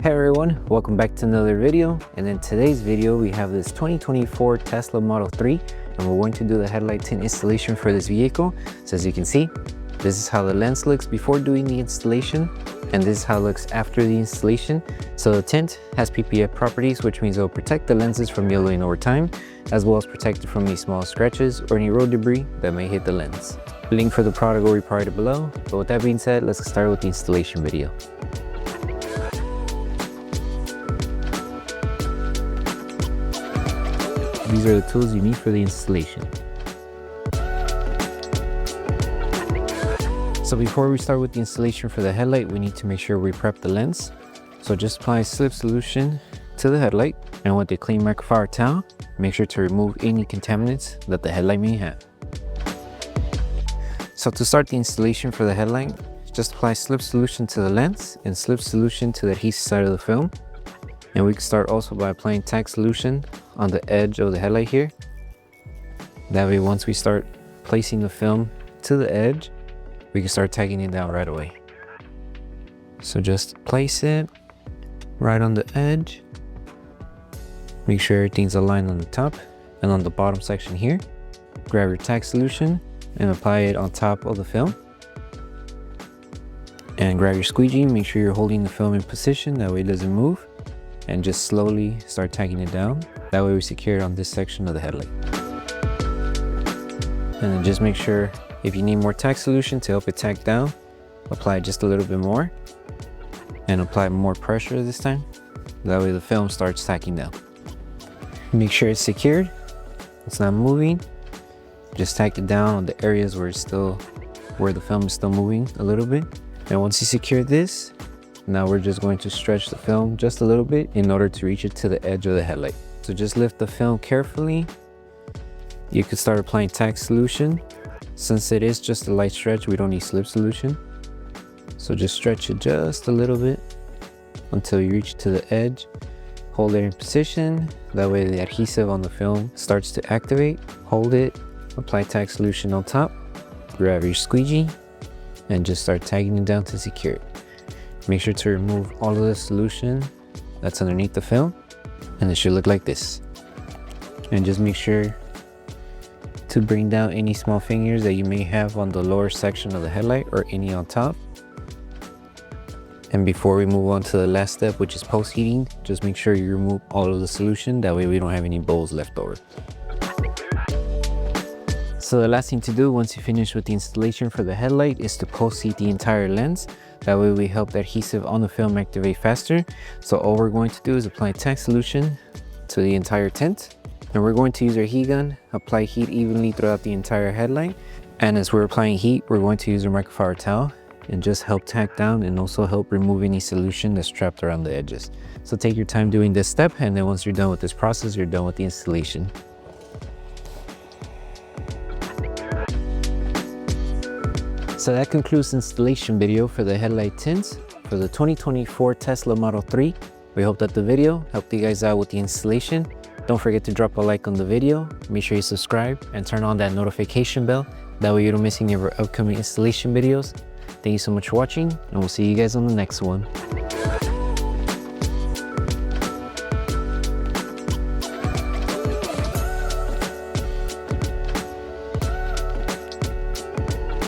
Hey everyone, welcome back to another video. And in today's video we have this 2024 Tesla Model 3 and we're going to do the headlight tint installation for this vehicle. So as you can see, this is how the lens looks before doing the installation, and this is how it looks after the installation. So the tint has PPF properties, which means it will protect the lenses from yellowing over time, as well as protect it from any small scratches or any road debris that may hit the lens. The link for the product will be provided below. But with that being said, let's get started with the installation video. These are the tools you need for the installation. So before we start with the installation for the headlight, we need to make sure we prep the lens. So just apply slip solution to the headlight, and with a clean microfiber towel, make sure to remove any contaminants that the headlight may have. So to start the installation for the headlight, just apply slip solution to the lens and slip solution to the adhesive side of the film. And we can start also by applying tack solution on the edge of the headlight here. That way, once we start placing the film to the edge, we can start tagging it down right away. So just place it right on the edge. Make sure everything's aligned on the top and on the bottom section here. Grab your tack solution and apply it on top of the film. And grab your squeegee, make sure you're holding the film in position, that way it doesn't move. And just slowly start tagging it down. That way we secure it on this section of the headlight. And then just make sure, if you need more tack solution to help it tack down, apply just a little bit more and apply more pressure this time. That way the film starts tacking down. Make sure it's secured, it's not moving. Just tack it down on the areas where the film is still moving a little bit. And once you secure this, now we're just going to stretch the film just a little bit in order to reach it to the edge of the headlight. So just lift the film carefully. You could start applying tack solution. Since it is just a light stretch, we don't need slip solution. So just stretch it just a little bit until you reach to the edge. Hold it in position. That way the adhesive on the film starts to activate. Hold it, apply tack solution on top. Grab your squeegee and just start tagging it down to secure it. Make sure to remove all of the solution that's underneath the film, and it should look like this. And just make sure to bring down any small fingers that you may have on the lower section of the headlight or any on top. And before we move on to the last step, which is post heating, just make sure you remove all of the solution. That way we don't have any bowls left over. So the last thing to do once you finish with the installation for the headlight is to post heat the entire lens. That way we help the adhesive on the film activate faster. So all we're going to do is apply tack solution to the entire tint. And we're going to use our heat gun, apply heat evenly throughout the entire headlight. And as we're applying heat, we're going to use our microfiber towel and just help tack down and also help remove any solution that's trapped around the edges. So take your time doing this step, and then once you're done with this process, you're done with the installation. So that concludes the installation video for the headlight tints for the 2024 Tesla Model 3. We hope that the video helped you guys out with the installation. Don't forget to drop a like on the video. Make sure you subscribe and turn on that notification bell. That way you don't miss any of our upcoming installation videos. Thank you so much for watching, and we'll see you guys on the next one.